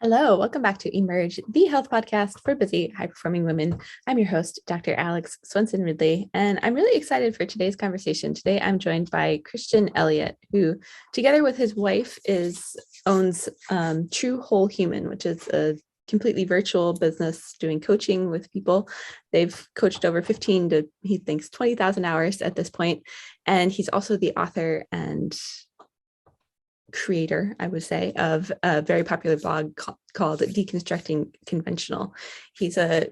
Hello, welcome back to Emerge, the health podcast for busy, high-performing women. I'm your host, Dr. Alex Swenson Ridley, and I'm really excited for today's conversation. Today, I'm joined by Christian Elliot, who, together with his wife, owns True Whole Human, which is a completely virtual business doing coaching with people. They've coached over 15 to, he thinks, 20,000 hours at this point, and he's also the author and creator, I would say, of a very popular blog called Deconstructing Conventional. He's a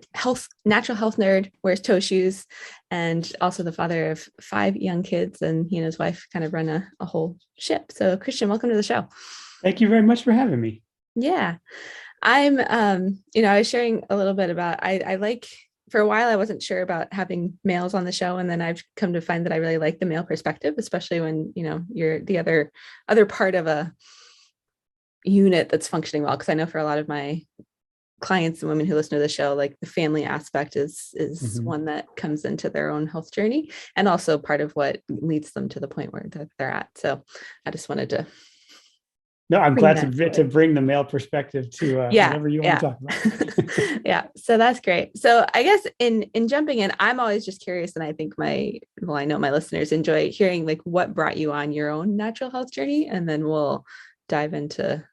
natural health nerd, wears toe shoes, and also the father of 5 young kids. And he and his wife kind of run a whole ship. So Christian, welcome to the show. Thank you very much for having me. Yeah. I'm, I was sharing a little bit about, I like, for a while, I wasn't sure about having males on the show. And then I've come to find that I really like the male perspective, especially when, you're the other part of a unit that's functioning well. Cause I know for a lot of my clients and women who listen to the show, like the family aspect is one that comes into their own health journey and also part of what leads them to the point where they're at. So I just wanted to No, I'm glad to bring the male perspective to whatever you want to talk about. Yeah. So that's great. So I guess in jumping in, I'm always just curious. And I think I know my listeners enjoy hearing like what brought you on your own natural health journey. And then we'll dive into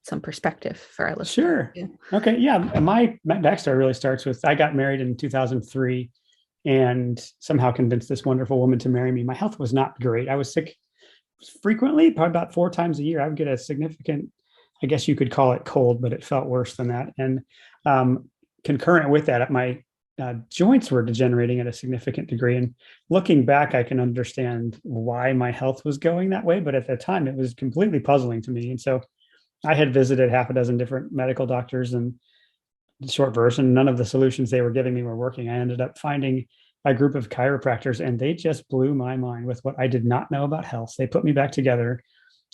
some perspective for our listeners. Sure. Yeah. Okay. Yeah. My backstory really starts with, I got married in 2003 and somehow convinced this wonderful woman to marry me. My health was not great. I was sick frequently, probably about 4 times a year. I would get a significant, I guess you could call it cold, but it felt worse than that. And concurrent with that, my joints were degenerating at a significant degree. And looking back, I can understand why my health was going that way. But at the time, it was completely puzzling to me. And so I had visited 6 different medical doctors, and the short version, none of the solutions they were giving me were working. I ended up finding a group of chiropractors, and they just blew my mind with what I did not know about health. They put me back together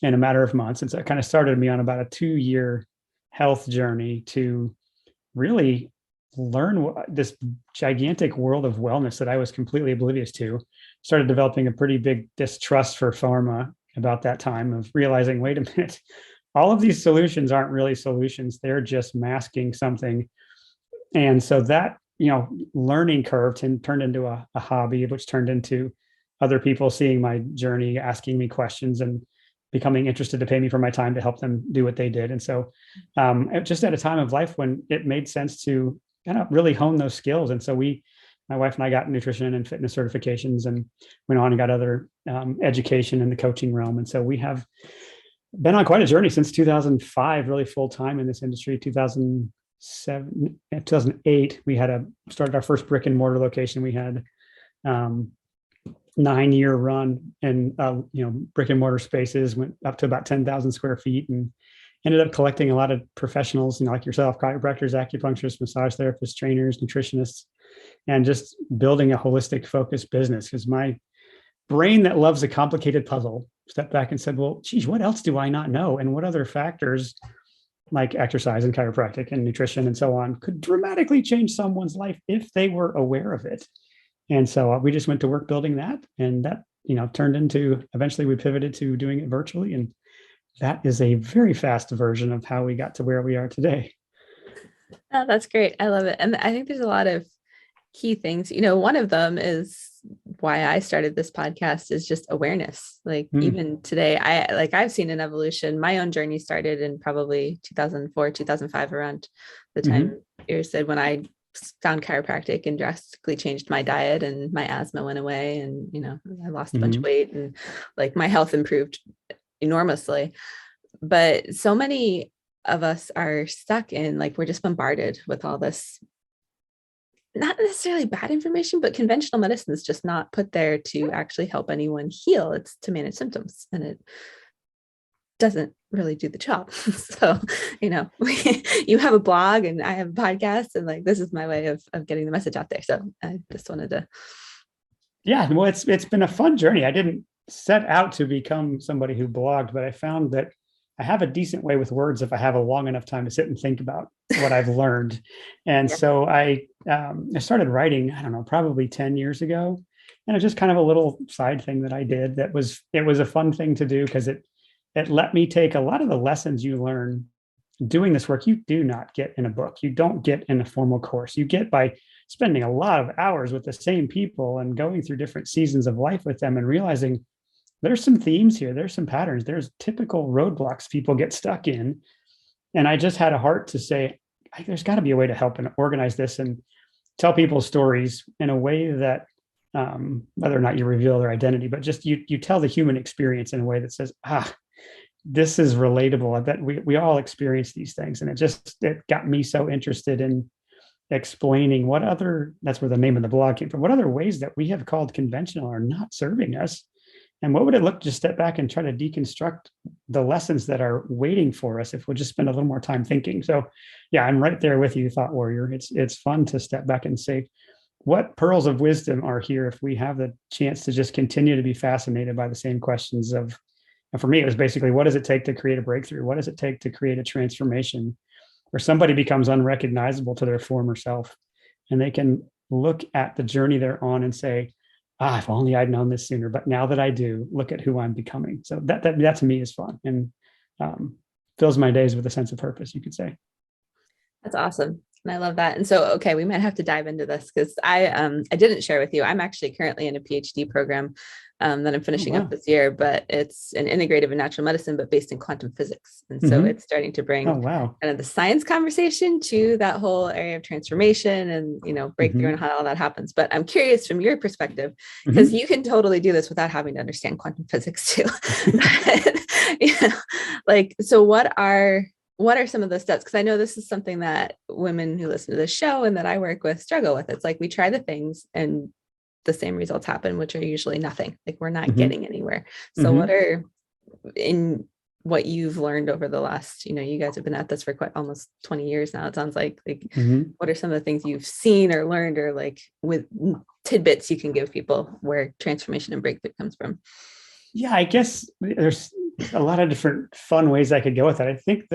in a matter of months. And so it kind of started me on about a 2-year health journey to really learn this gigantic world of wellness that I was completely oblivious to. Started developing a pretty big distrust for pharma about that time, of realizing, wait a minute, all of these solutions aren't really solutions. They're just masking something. And so that learning curve turned into a hobby, which turned into other people seeing my journey, asking me questions, and becoming interested to pay me for my time to help them do what they did. And so just at a time of life when it made sense to kind of really hone those skills. And so my wife and I got nutrition and fitness certifications and went on and got other education in the coaching realm. And so we have been on quite a journey since 2005, really full time in this industry. 2008, we started our first brick and mortar location. We had 9-year run and brick and mortar spaces, went up to about 10,000 square feet, and ended up collecting a lot of professionals, like yourself, chiropractors, acupuncturists, massage therapists, trainers, nutritionists, and just building a holistic focused business. Because my brain that loves a complicated puzzle stepped back and said, well, geez, what else do I not know? And what other factors like exercise and chiropractic and nutrition and so on could dramatically change someone's life if they were aware of it? And so we just went to work building that, and that, turned into, eventually we pivoted to doing it virtually. And that is a very fast version of how we got to where we are today. Oh, that's great. I love it. And I think there's a lot of key things, one of them is why I started this podcast, is just awareness. Like even today, I've seen an evolution. My own journey started in probably 2004, 2005, around the time you said, when I found chiropractic and drastically changed my diet, and my asthma went away, and, I lost a bunch of weight, and like my health improved enormously. But so many of us are stuck in, like, we're just bombarded with all this, not necessarily bad information, but conventional medicine is just not put there to actually help anyone heal. It's to manage symptoms, and it doesn't really do the job. So, you have a blog and I have a podcast, and like, this is my way of getting the message out there. So I just wanted to. Yeah, well, it's been a fun journey. I didn't set out to become somebody who blogged, but I found that I have a decent way with words if I have a long enough time to sit and think about what I've learned. And so I started writing, I don't know, probably 10 years ago. And it's just kind of a little side thing that I did it was a fun thing to do, because it let me take a lot of the lessons you learn doing this work you do not get in a book. You don't get in a formal course. You get by spending a lot of hours with the same people and going through different seasons of life with them and realizing there's some themes here. There's some patterns. There's typical roadblocks people get stuck in. And I just had a heart to say, there's got to be a way to help and organize this and tell people stories in a way that whether or not you reveal their identity, but just you tell the human experience in a way that says, this is relatable. I bet we all experience these things. And it got me so interested in explaining that's where the name of the blog came from. What other ways that we have called conventional are not serving us? And what would it look to step back and try to deconstruct the lessons that are waiting for us if we'll just spend a little more time thinking? So yeah, I'm right there with you, Thought Warrior. It's fun to step back and say, what pearls of wisdom are here if we have the chance to just continue to be fascinated by the same questions of, and for me, it was basically, what does it take to create a breakthrough? What does it take to create a transformation where somebody becomes unrecognizable to their former self and they can look at the journey they're on and say, if only I'd known this sooner, but now that I do, look at who I'm becoming. So that to me is fun and fills my days with a sense of purpose, you could say. That's awesome. And I love that. And so, okay, we might have to dive into this because I didn't share with you, I'm actually currently in a PhD program that I'm finishing up this year, but it's an integrative in natural medicine, but based in quantum physics. And so it's starting to bring kind of the science conversation to that whole area of transformation and, breakthrough and how all that happens. But I'm curious from your perspective, because you can totally do this without having to understand quantum physics too. But, so what are some of the steps? Because I know this is something that women who listen to this show and that I work with struggle with. It's like we try the things and the same results happen, which are usually nothing. Like we're not getting anywhere. So what are, in what you've learned over the last, you guys have been at this for quite almost 20 years now, it sounds like what are some of the things you've seen or learned or like with tidbits you can give people where transformation and breakthrough comes from? Yeah, I guess there's a lot of different fun ways I could go with that. I think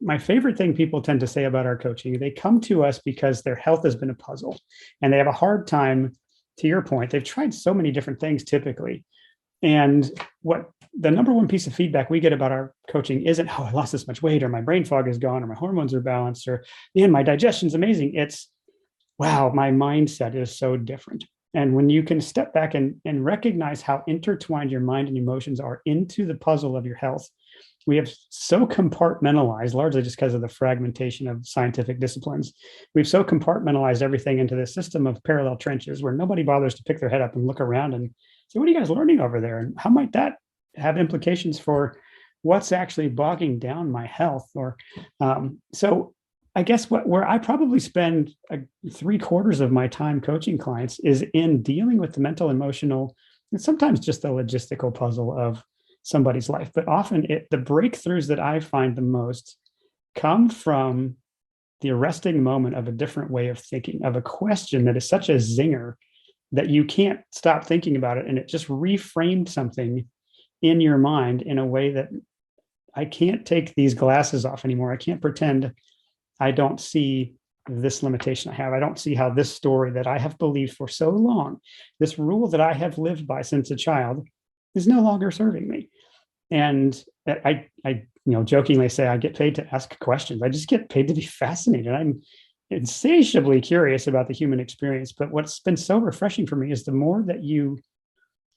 my favorite thing people tend to say about our coaching, they come to us because their health has been a puzzle and they have a hard time, to your point, they've tried so many different things typically. And what the number one piece of feedback we get about our coaching isn't, I lost this much weight or my brain fog is gone or my hormones are balanced or, man, my digestion's amazing. It's, wow, my mindset is so different. And when you can step back and recognize how intertwined your mind and emotions are into the puzzle of your health, we have so compartmentalized, largely just because of the fragmentation of scientific disciplines. We've so compartmentalized everything into this system of parallel trenches where nobody bothers to pick their head up and look around and say, what are you guys learning over there? And how might that have implications for what's actually bogging down my health? Or so I guess where I probably spend 3/4 of my time coaching clients is in dealing with the mental, emotional, and sometimes just the logistical puzzle of somebody's life. But often the breakthroughs that I find the most come from the arresting moment of a different way of thinking, of a question that is such a zinger that you can't stop thinking about it. And it just reframed something in your mind in a way that I can't take these glasses off anymore. I can't pretend I don't see this limitation I have. I don't see how this story that I have believed for so long, this rule that I have lived by since a child, is no longer serving me. And I jokingly say I get paid to ask questions. I just get paid to be fascinated. I'm insatiably curious about the human experience. But what's been so refreshing for me is the more that you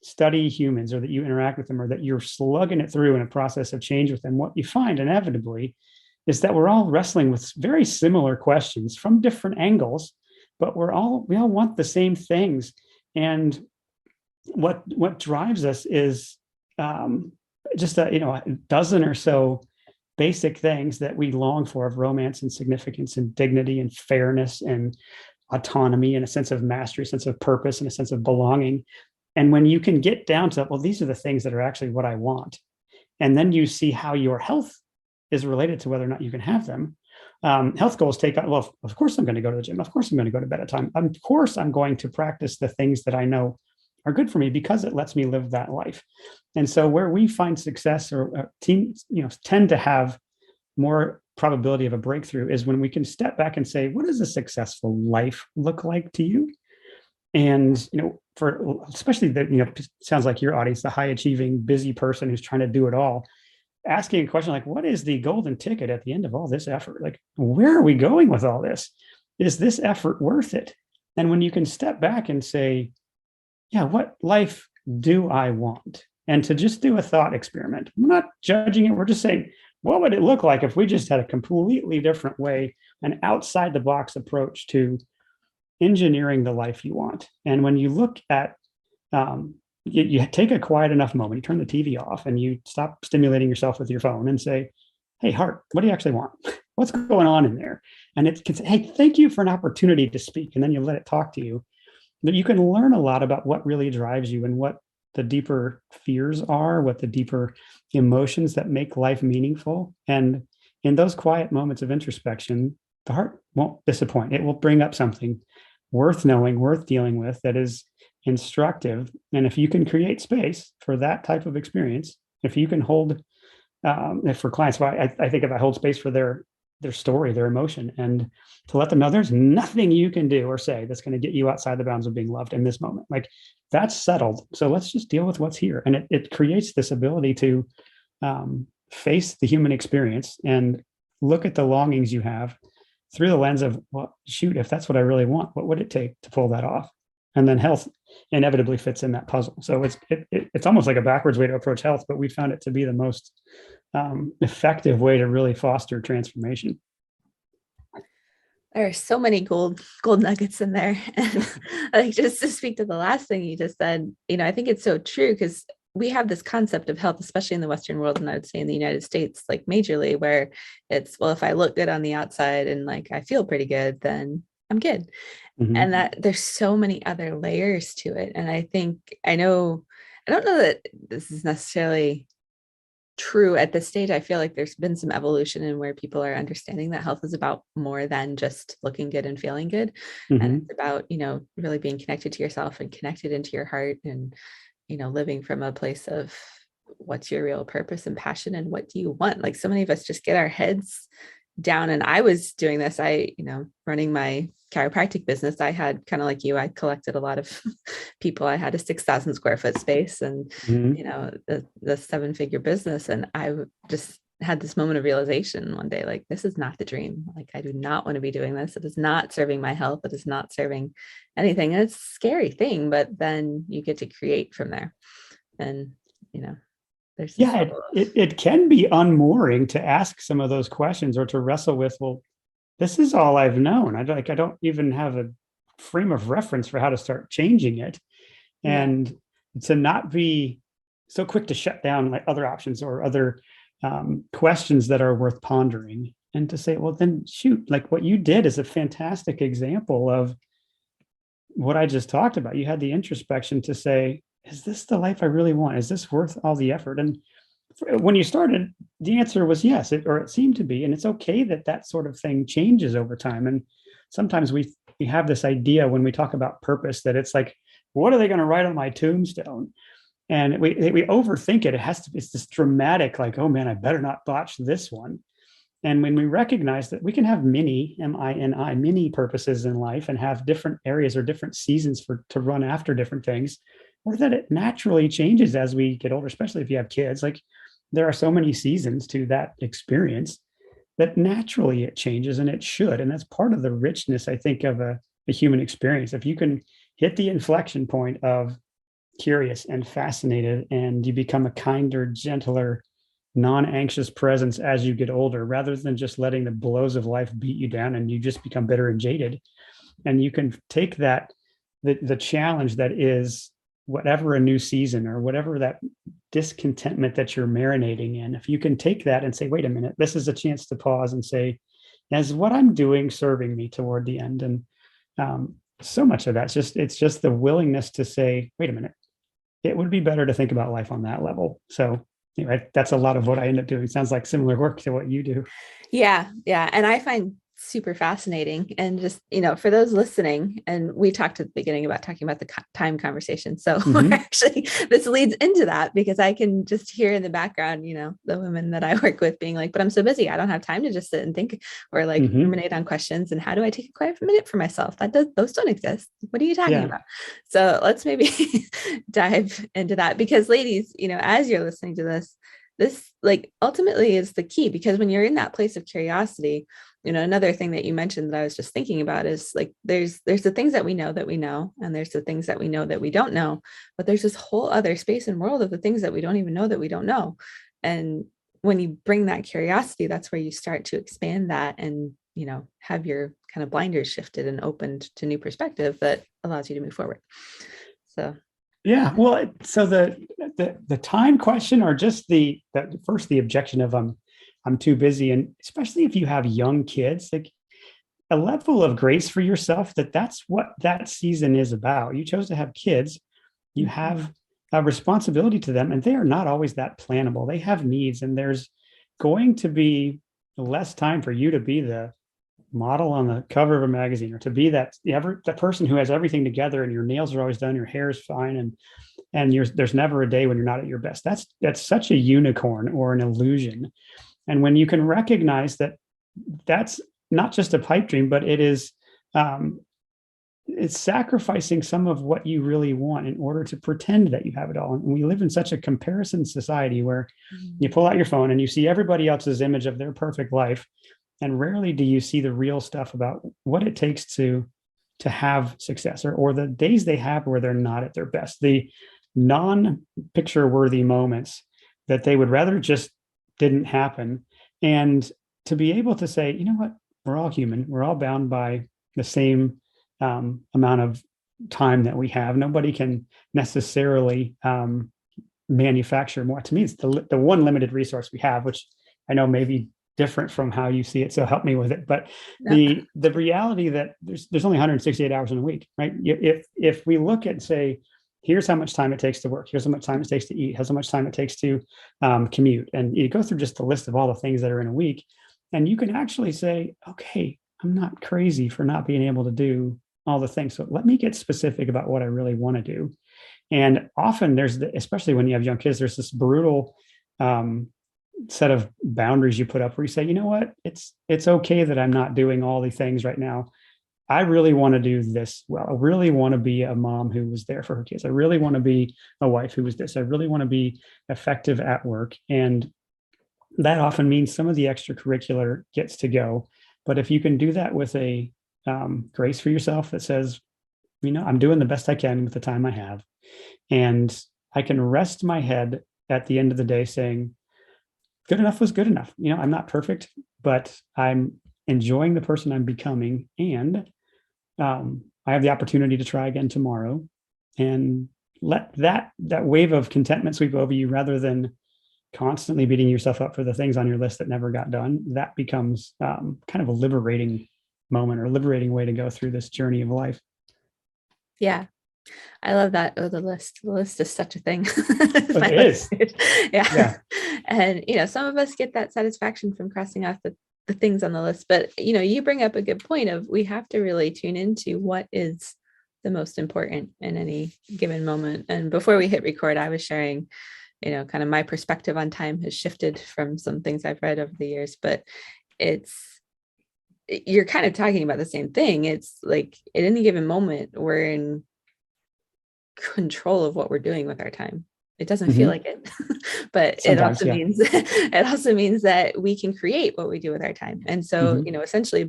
study humans or that you interact with them or that you're slugging it through in a process of change with them, what you find inevitably is that we're all wrestling with very similar questions from different angles, but we all want the same things. And what drives us is just a dozen or so basic things that we long for of romance and significance and dignity and fairness and autonomy and a sense of mastery, a sense of purpose and a sense of belonging. And when you can get down to, well, these are the things that are actually what I want. And then you see how your health is related to whether or not you can have them. Health goals take on, well, of course I'm going to go to the gym. Of course I'm going to go to bed at time. Of course I'm going to practice the things that I know are good for me because it lets me live that life. And so where we find success or teams, tend to have more probability of a breakthrough is when we can step back and say, what does a successful life look like to you? And, for especially that, sounds like your audience, the high achieving, busy person who's trying to do it all. asking a question like, what is the golden ticket at the end of all this effort? Like, where are we going with all this? Is this effort worth it? And when you can step back and say, yeah, what life do I want? And to just do a thought experiment. We're not judging it. We're just saying, what would it look like if we just had a completely different way, an outside the box approach to engineering the life you want? And when you look at, you take a quiet enough moment, you turn the TV off and you stop stimulating yourself with your phone and say, hey, heart, what do you actually want? What's going on in there? And it can say, hey, thank you for an opportunity to speak. And then you let it talk to you. That you can learn a lot about what really drives you and what the deeper fears are, what the deeper emotions that make life meaningful. And in those quiet moments of introspection, the heart won't disappoint. It will bring up something worth knowing, worth dealing with, that is instructive. And if you can create space for that type of experience, if you can hold, for clients, well, I think if I hold space for their story, their emotion, and to let them know there's nothing you can do or say that's going to get you outside the bounds of being loved in this moment. Like, that's settled. So let's just deal with what's here. And it creates this ability to face the human experience and look at the longings you have through the lens of, well, shoot, if that's what I really want, what would it take to pull that off? And then health inevitably fits in that puzzle. So it's almost like a backwards way to approach health, but we found it to be the most effective way to really foster transformation. There are so many gold nuggets in there. And like, just to speak to the last thing you just said, I think it's so true, because we have this concept of health, especially in the Western world, and I would say in the United States, like majorly, where it's, well, if I look good on the outside and like I feel pretty good, then I'm good. Mm-hmm. And that there's so many other layers to it. And I don't know that this is necessarily true at this stage. I feel like there's been some evolution in where people are understanding that health is about more than just looking good and feeling good. Mm-hmm. And it's about, really being connected to yourself and connected into your heart, and, living from a place of what's your real purpose and passion and what do you want? Like, so many of us just get our heads down. And I was doing this, running my chiropractic business, I had kind of like you, I collected a lot of people. I had a 6,000 square foot space and, the 7-figure business. And I just had this moment of realization one day, like, this is not the dream. Like, I do not want to be doing this. It is not serving my health. It is not serving anything. And it's a scary thing, but then you get to create from there. And, there's it can be unmooring to ask some of those questions or to wrestle with, well, this is all I've known. I don't even have a frame of reference for how to start changing it. And to not be so quick to shut down like other options or other questions that are worth pondering, and to say, well, then shoot, like what you did is a fantastic example of what I just talked about. You had the introspection to say, is this the life I really want? Is this worth all the effort? And when you started, the answer was yes, or it seemed to be. And it's okay that sort of thing changes over time. And sometimes we have this idea when we talk about purpose that it's like, what are they going to write on my tombstone? And we overthink it. It's this dramatic, like, oh man, I better not botch this one. And when we recognize that we can have many purposes in life and have different areas or different seasons to run after different things, or that it naturally changes as we get older, especially if you have kids. Like, there are so many seasons to that experience that naturally it changes, and it should. And that's part of the richness, I think, of a human experience. If you can hit the inflection point of curious and fascinated, and you become a kinder, gentler, non-anxious presence as you get older, rather than just letting the blows of life beat you down and you just become bitter and jaded. And you can take that, the challenge that is whatever a new season or whatever that discontentment that you're marinating in, if you can take that and say, wait a minute, this is a chance to pause and say, is what I'm doing serving me toward the end? And so much of that, it's just the willingness to say, wait a minute, it would be better to think about life on that level. So anyway, that's a lot of what I end up doing. Sounds like similar work to what you do. Yeah. And I find super fascinating. And just, for those listening, and we talked at the beginning about talking about the time conversation. So we're actually, this leads into that, because I can just hear in the background, the women that I work with being like, but I'm so busy, I don't have time to just sit and think or like ruminate on questions. And how do I take a quiet minute for myself? Those don't exist. What are you talking about? So let's maybe dive into that, because ladies, as you're listening to this, this like ultimately is the key, because when you're in that place of curiosity, another thing that you mentioned that I was just thinking about is like there's the things that we know, and there's the things that we know that we don't know, but there's this whole other space and world of the things that we don't even know that we don't know. And when you bring that curiosity, that's where you start to expand that and have your kind of blinders shifted and opened to new perspective that allows you to move forward. So yeah, well, so the time question, or just the first, the objection of I'm too busy, and especially if you have young kids, like a level of grace for yourself, that's what that season is about. You chose to have kids, you have a responsibility to them, and they are not always that plannable. They have needs, and there's going to be less time for you to be the model on the cover of a magazine, or to be that person who has everything together and your nails are always done, your hair is fine, and there's never a day when you're not at your best. That's such a unicorn or an illusion. And when you can recognize that that's not just a pipe dream, but it's sacrificing some of what you really want in order to pretend that you have it all. And we live in such a comparison society where you pull out your phone and you see everybody else's image of their perfect life, and rarely do you see the real stuff about what it takes to have success, or the days they have where they're not at their best, the non-picture worthy moments that they would rather just didn't happen. And to be able to say, you know what, we're all human. We're all bound by the same amount of time that we have. Nobody can necessarily manufacture more. To me, it's the one limited resource we have, which I know may be different from how you see it, so help me with it. But the reality that there's only 168 hours in a week, right? If we look at, say, here's how much time it takes to work, here's how much time it takes to eat, here's how much time it takes to commute, and you go through just the list of all the things that are in a week, and you can actually say, okay, I'm not crazy for not being able to do all the things. So let me get specific about what I really want to do. And often especially when you have young kids, there's this brutal set of boundaries you put up where you say, you know what, it's okay that I'm not doing all the things right now. I really want to do this well. I really want to be a mom who was there for her kids. I really want to be a wife who was this. I really want to be effective at work. And that often means some of the extracurricular gets to go. But if you can do that with a grace for yourself that says, I'm doing the best I can with the time I have, and I can rest my head at the end of the day saying, good enough was good enough. I'm not perfect, but I'm enjoying the person I'm becoming, and I have the opportunity to try again tomorrow, and let that wave of contentment sweep over you, rather than constantly beating yourself up for the things on your list that never got done. That becomes kind of a liberating moment, or a liberating way to go through this journey of life. Yeah. I love that. Oh, the list. The list is such a thing. It is. Yeah. And, some of us get that satisfaction from crossing off the things on the list. But, you bring up a good point of, we have to really tune into what is the most important in any given moment. And before we hit record, I was sharing, kind of my perspective on time has shifted from some things I've read over the years, but you're kind of talking about the same thing. It's like at any given moment, we're in control of what we're doing with our time. It doesn't feel like it, but sometimes, it also means that we can create what we do with our time. And so, essentially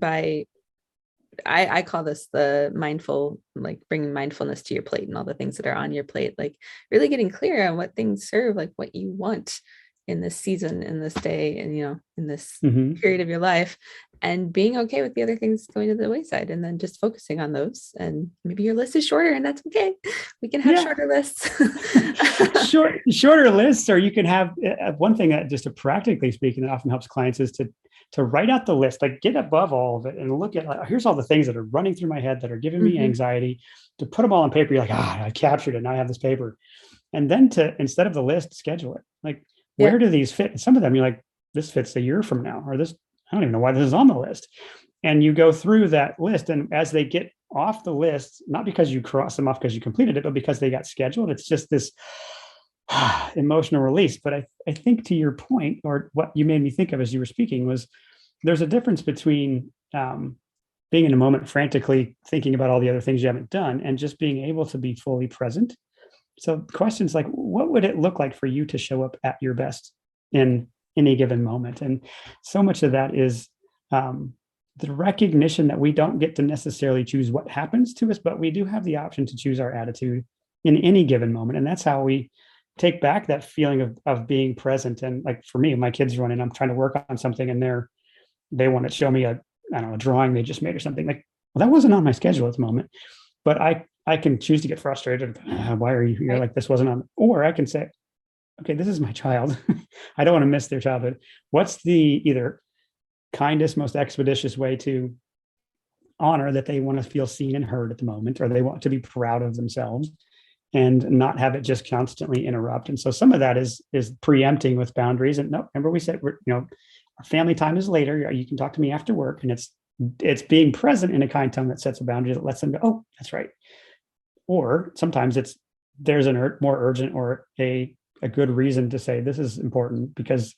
I call this the mindful, like bringing mindfulness to your plate and all the things that are on your plate, like really getting clear on what things serve, like what you want in this season, in this day, and, in this period of your life, and being okay with the other things going to the wayside, and then just focusing on those. And maybe your list is shorter, and that's okay. We can have shorter lists. Shorter lists, or you can have one thing that, just to practically speaking, that often helps clients is to write out the list, like get above all of it and look at, like, here's all the things that are running through my head that are giving me anxiety, to put them all on paper. You're like, I captured it. Now I have this paper. And then instead of the list, schedule it. Like, where do these fit? And some of them you're like, this fits a year from now, or this, I don't even know why this is on the list. And you go through that list, and as they get off the list, not because you cross them off because you completed it, but because they got scheduled, it's just this emotional release. But I think, to your point, or what you made me think of as you were speaking, was there's a difference between being in a moment frantically thinking about all the other things you haven't done, and just being able to be fully present. So questions like, what would it look like for you to show up at your best in any given moment. And so much of that is the recognition that we don't get to necessarily choose what happens to us, but we do have the option to choose our attitude in any given moment. And that's how we take back that feeling of being present. And like for me, my kids run in, I'm trying to work on something and they want to show me a drawing they just made or something. Like, well, that wasn't on my schedule at the moment, but I can choose to get frustrated. Why are you here? Right. Like this wasn't on, or I can say, okay, this is my child. I don't want to miss their childhood. What's the either kindest, most expeditious way to honor that they want to feel seen and heard at the moment, or they want to be proud of themselves and not have it just constantly interrupt. And so some of that is preempting with boundaries. And no, remember we said, our family time is later. You can talk to me after work. And it's being present in a kind tone that sets a boundary that lets them go, oh, that's right. Or sometimes there's more urgent or a good reason to say this is important because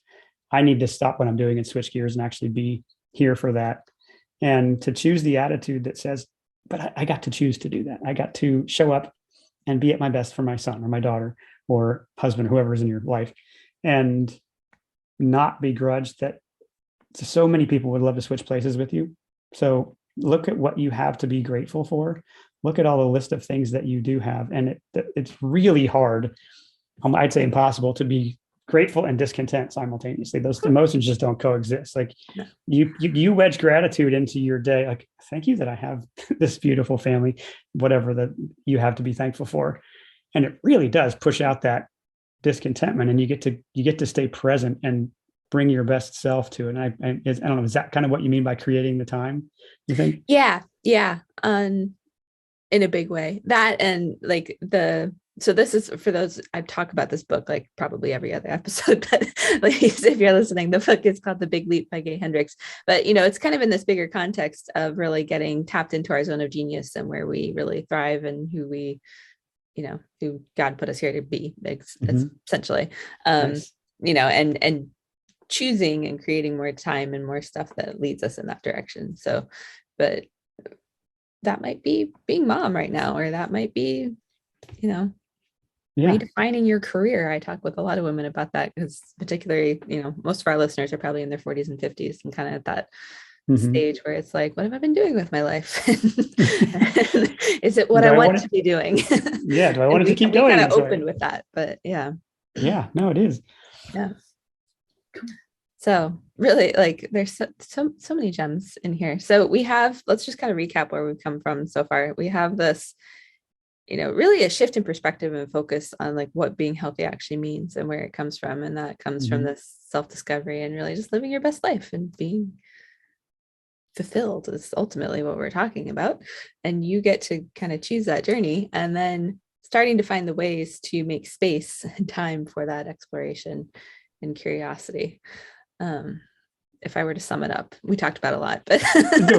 I need to stop what I'm doing and switch gears and actually be here for that. And to choose the attitude that says, but I got to choose to do that. I got to show up and be at my best for my son or my daughter or husband, whoever's in your life, and not begrudge that so many people would love to switch places with you. So look at what you have to be grateful for. Look at all the list of things that you do have. And it's really hard. I'd say impossible to be grateful and discontent simultaneously. Those emotions just don't coexist. Like you wedge gratitude into your day. Like, thank you that I have this beautiful family, whatever that you have to be thankful for. And it really does push out that discontentment, and you get to stay present and bring your best self to it. And I don't know, is that kind of what you mean by creating the time, you think? Yeah. In a big way, that, and like so this is for those, I talk about this book like probably every other episode, but like if you're listening, the book is called The Big Leap by Gay Hendricks. But it's kind of in this bigger context of really getting tapped into our zone of genius and where we really thrive and who God put us here to be. It's essentially, Nice. and choosing and creating more time and more stuff that leads us in that direction. So, but that might be being mom right now, or that might be, redefining your career. I talk with a lot of women about that because particularly, most of our listeners are probably in their 40s and 50s and kind of at that stage where it's like, what have I been doing with my life? Is it what I want to be doing? Yeah. Do I want it to keep going? We kind of open with that, but yeah. Yeah, no, it is. Yeah. So really, like, there's so many gems in here. So let's just kind of recap where we've come from so far. We have this, really a shift in perspective and focus on like what being healthy actually means and where it comes from. And that comes from this self-discovery and really just living your best life and being fulfilled is ultimately what we're talking about. And you get to kind of choose that journey and then starting to find the ways to make space and time for that exploration and curiosity. If I were to sum it up, we talked about a lot, but sum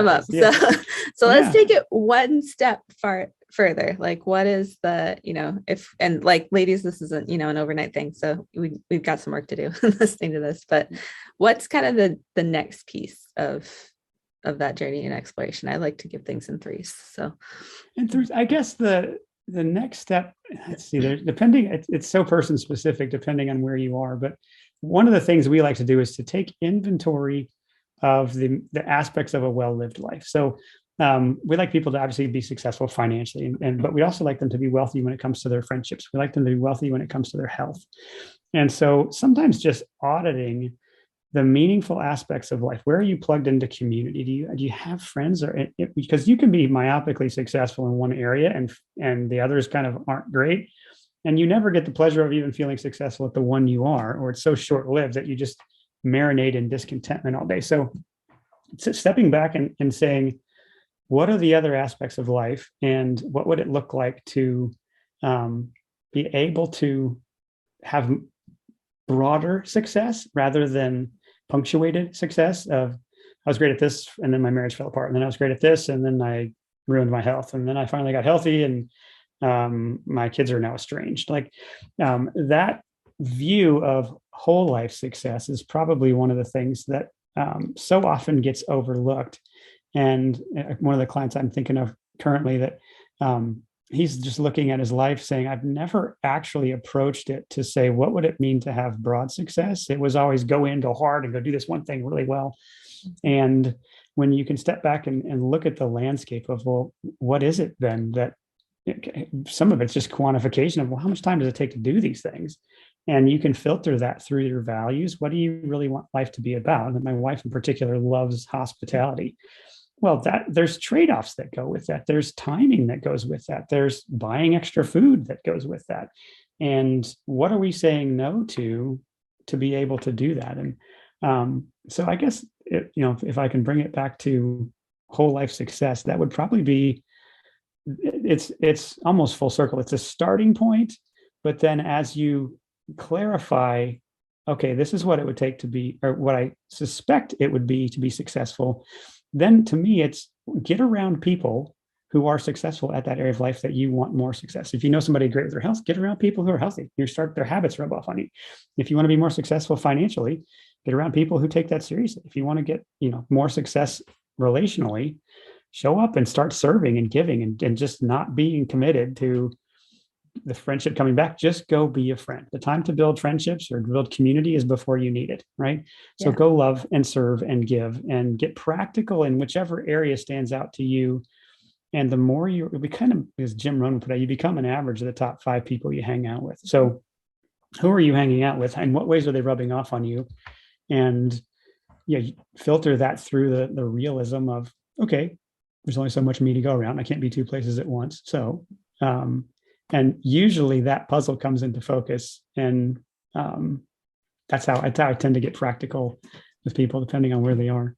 up. Yeah. So let's take it one step further. Like, what is the, and like, ladies, this isn't, an overnight thing. So we've got some work to do listening to this, but what's kind of the next piece of that journey and exploration? I like to give things in threes. So, I guess the next step, let's see, it's so person specific depending on where you are, but one of the things we like to do is to take inventory of the aspects of a well-lived life. So we like people to obviously be successful financially, but we also like them to be wealthy when it comes to their friendships. We like them to be wealthy when it comes to their health. And so sometimes just auditing the meaningful aspects of life. Where are you plugged into community? Do you have friends, because you can be myopically successful in one area and the others kind of aren't great, and you never get the pleasure of even feeling successful at the one you are, or it's so short-lived that you just marinate in discontentment all day. So stepping back and saying, what are the other aspects of life, and what would it look like to be able to have broader success rather than punctuated success of, I was great at this and then my marriage fell apart, and then I was great at this and then I ruined my health, and then I finally got healthy and my kids are now estranged. Like that view of whole life success is probably one of the things that so often gets overlooked. And one of the clients I'm thinking of currently that he's just looking at his life saying, I've never actually approached it to say, what would it mean to have broad success? It was always go in, go hard, and go do this one thing really well. And when you can step back and look at the landscape of, well, what is it then that some of it's just quantification of, well, how much time does it take to do these things? And you can filter that through your values. What do you really want life to be about? And my wife in particular loves hospitality. Well, that there's trade-offs that go with that. There's timing that goes with that. There's buying extra food that goes with that. And what are we saying no to be able to do that? And so I guess if I can bring it back to whole life success, that would probably be, it's almost full circle. It's a starting point, but then as you clarify, okay, this is what it would take to be, or what I suspect it would be to be successful, then to me, it's get around people who are successful at that area of life that you want more success. If you know somebody great with their health, get around people who are healthy. You start their habits rub off on you. If you want to be more successful financially, get around people who take that seriously. If you want to get, more success relationally, show up and start serving and giving and just not being committed to the friendship coming back. Just go be a friend. The time to build friendships or build community is before you need it, right? So go love and serve and give and get practical in whichever area stands out to you. And the more we kind of, as Jim Rohn put it, you become an average of the top 5 people you hang out with. So who are you hanging out with? And what ways are they rubbing off on you? And you filter that through the realism of, okay, there's only so much me to go around. I can't be 2 places at once. So, and usually that puzzle comes into focus. And that's how I tend to get practical with people, depending on where they are.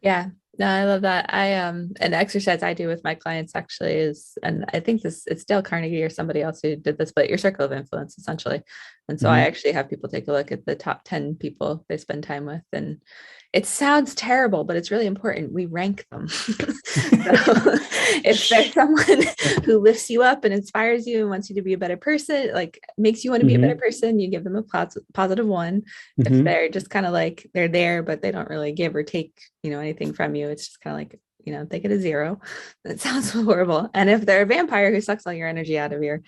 Yeah, no, I love that. An exercise I do with my clients actually is, and I think it's Dale Carnegie or somebody else who did this, but your circle of influence essentially. And so I actually have people take a look at the top 10 people they spend time with. And it sounds terrible, but it's really important. We rank them. So if there's someone who lifts you up and inspires you and wants you to be a better person, like makes you want to be a better person, you give them a positive 1. If they're just kind of like, they're there, but they don't really give or take, anything from you, it's just kind of like, they get a 0. That sounds horrible. And if they're a vampire who sucks all your energy out of your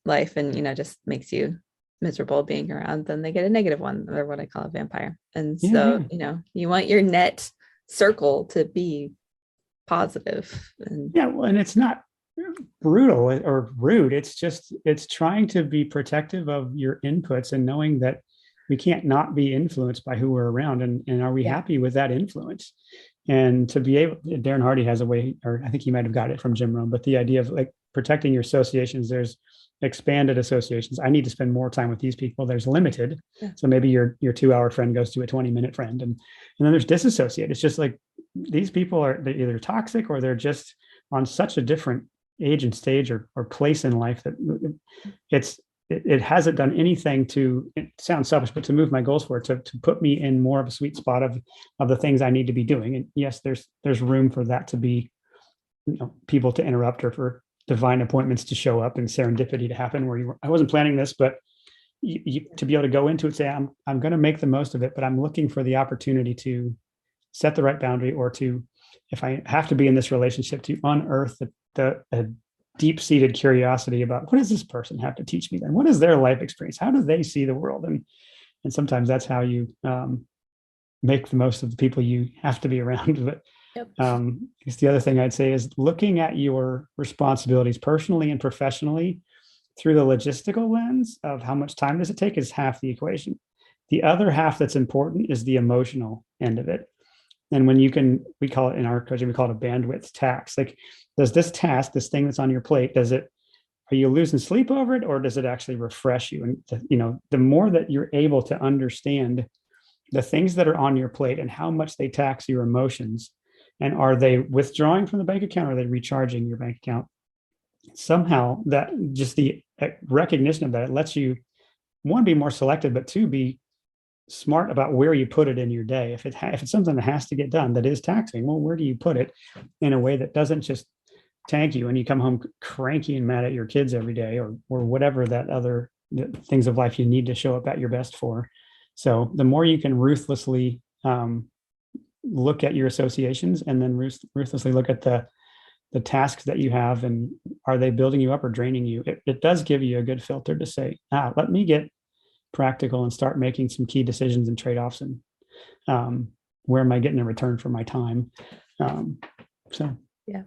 life and, just makes you miserable being around, then they get a -1, or what I call a vampire. And so, you want your net circle to be positive. And and it's not brutal or rude. It's trying to be protective of your inputs and knowing that we can't not be influenced by who we're around. And are we happy with that influence? And to be able, Darren Hardy has a way, or I think he might have got it from Jim Rohn, but the idea of like protecting your associations, there's expanded associations. I need to spend more time with these people. There's limited. So maybe your 2-hour friend goes to a 20-minute friend. And then there's disassociate. It's just like these people they're either toxic or they're just on such a different age and stage or place in life that it hasn't done anything to, it sounds selfish, but to move my goals forward, to put me in more of a sweet spot of the things I need to be doing. And yes, there's room for that to be, people to interrupt or for divine appointments to show up and serendipity to happen where I wasn't planning this, but to be able to go into it, say, I'm going to make the most of it, but I'm looking for the opportunity to set the right boundary, or to, if I have to be in this relationship, to unearth a deep-seated curiosity about, what does this person have to teach me then? What is their life experience? How do they see the world? And sometimes that's how you make the most of the people you have to be around. But I guess the other thing I'd say is looking at your responsibilities personally and professionally through the logistical lens of how much time does it take is half the equation. The other half that's important is the emotional end of it. And when we call it in our coaching, we call it a bandwidth tax. Like, does this task, this thing that's on your plate, are you losing sleep over it, or does it actually refresh you? And the more that you're able to understand the things that are on your plate and how much they tax your emotions, and are they withdrawing from the bank account, or are they recharging your bank account? Somehow that just the recognition of that, it lets you, 1, be more selective, but 2, be smart about where you put it in your day. If it's something that has to get done that is taxing, well, where do you put it in a way that doesn't just tank you and you come home cranky and mad at your kids every day, or whatever that other things of life you need to show up at your best for. So the more you can ruthlessly look at your associations, and then ruthlessly look at the the tasks that you have, and are they building you up or draining you? It does give you a good filter to say, let me get practical and start making some key decisions and trade-offs, and um, where am I getting a return for my time? So yeah.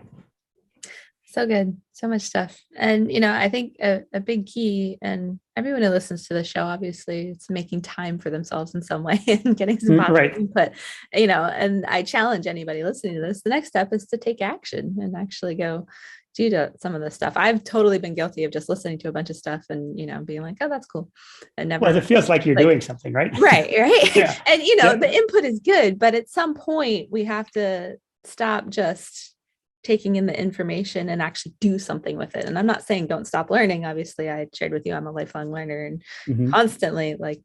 So good. So much stuff. And, I think a big key, and everyone who listens to the show, obviously, it's making time for themselves in some way and getting some positive right. input, and I challenge anybody listening to this. The next step is to take action and actually go do some of this stuff. I've totally been guilty of just listening to a bunch of stuff and, being like, oh, that's cool. And never. Well, it feels like you're doing something, right? Right. Yeah. And, Yeah. the input is good, but at some point we have to stop just taking in the information and actually do something with it. And I'm not saying don't stop learning. Obviously, I shared with you, I'm a lifelong learner, and constantly, I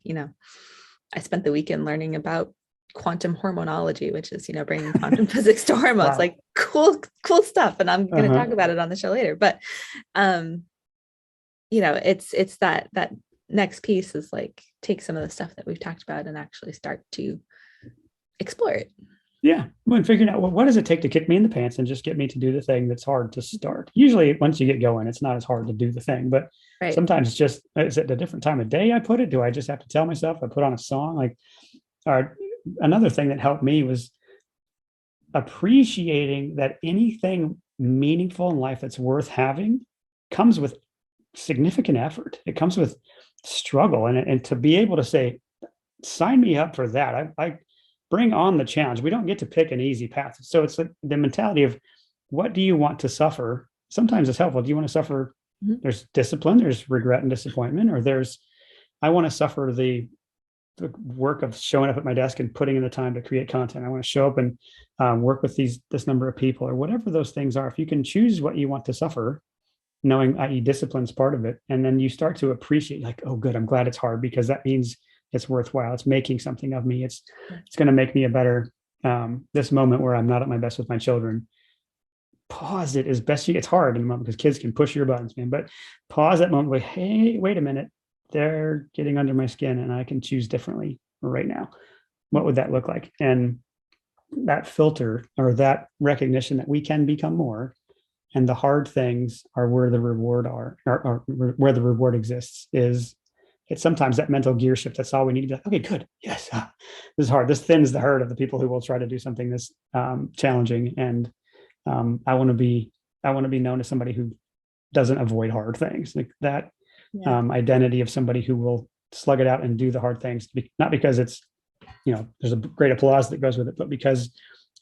spent the weekend learning about quantum hormonology, which is, bringing quantum physics to hormones. Wow. Like cool stuff. And I'm going to talk about it on the show later. But, it's that next piece is like, take some of the stuff that we've talked about and actually start to explore it. Yeah. When figuring out, what does it take to kick me in the pants and just get me to do the thing that's hard to start? Usually once you get going, it's not as hard to do the thing, but sometimes it's just, is it a different time of day I put it? Do I just have to tell myself I put on a song? Like, another thing that helped me was appreciating that anything meaningful in life that's worth having comes with significant effort. It comes with struggle, and to be able to say, sign me up for that. I bring on the challenge. We don't get to pick an easy path. So it's the mentality of, what do you want to suffer? Sometimes it's helpful. Do you want to suffer? There's discipline, there's regret and disappointment, or I want to suffer the work of showing up at my desk and putting in the time to create content. I want to show up and work with this number of people, or whatever those things are. If you can choose what you want to suffer, knowing, i.e. discipline is part of it, and then you start to appreciate, like, oh, good, I'm glad it's hard, because that means it's worthwhile. It's making something of me. It's going to make me a better, this moment where I'm not at my best with my children. Pause it as best you. It's hard in the moment because kids can push your buttons, man. But pause that moment. Like, hey, wait a minute. They're getting under my skin, and I can choose differently right now. What would that look like? And that filter, or that recognition that we can become more, and the hard things are where the reward or where the reward exists, it's sometimes that mental gear shift. That's all we need to be like, okay, good. Yes. This is hard. This thins the herd of the people who will try to do something this challenging. And I want to be known as somebody who doesn't avoid hard things, like that. Identity of somebody who will slug it out and do the hard things, not because it's, there's a great applause that goes with it, but because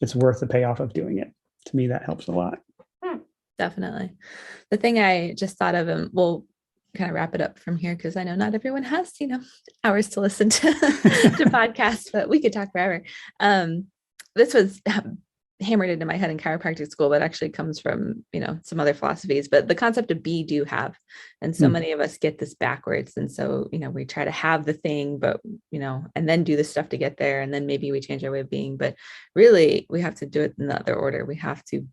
it's worth the payoff of doing it. To me, that helps a lot. Definitely. The thing I just thought of, and we'll kind of wrap it up from here, because I know not everyone has, hours to listen to podcasts, but we could talk forever. This was hammered into my head in chiropractic school, but actually comes from, some other philosophies, but the concept of be, do, have. And so many of us get this backwards. And so, we try to have the thing, but, and then do the stuff to get there. And then maybe we change our way of being, but really we have to do it in the other order. We have to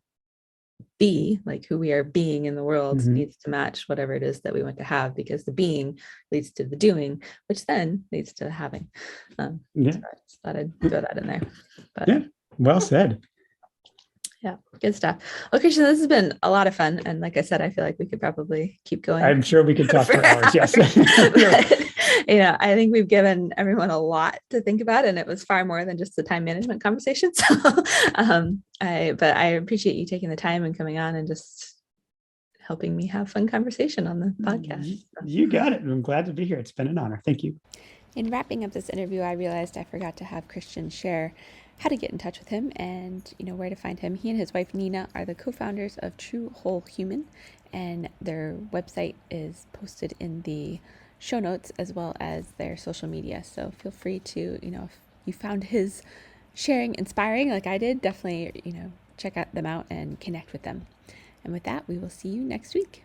be, like, who we are being in the world needs to match whatever it is that we want to have, because the being leads to the doing, which then leads to the having. So I just thought I'd throw that in there. But, yeah, well said. Yeah, good stuff. Okay, Christian, this has been a lot of fun. And like I said, I feel like we could probably keep going. I'm sure we could talk for hours. Yes. But, I think we've given everyone a lot to think about, and it was far more than just the time management conversation. So, but I appreciate you taking the time and coming on and just helping me have fun conversation on the podcast. You got it. I'm glad to be here. It's been an honor. Thank you. In wrapping up this interview, I realized I forgot to have Christian share how to get in touch with him and, where to find him. He and his wife, Nina, are the co-founders of True Whole Human, and their website is posted in the show notes, as well as their social media. So feel free to, if you found his sharing inspiring like I did, definitely, check them out and connect with them. And with that, we will see you next week.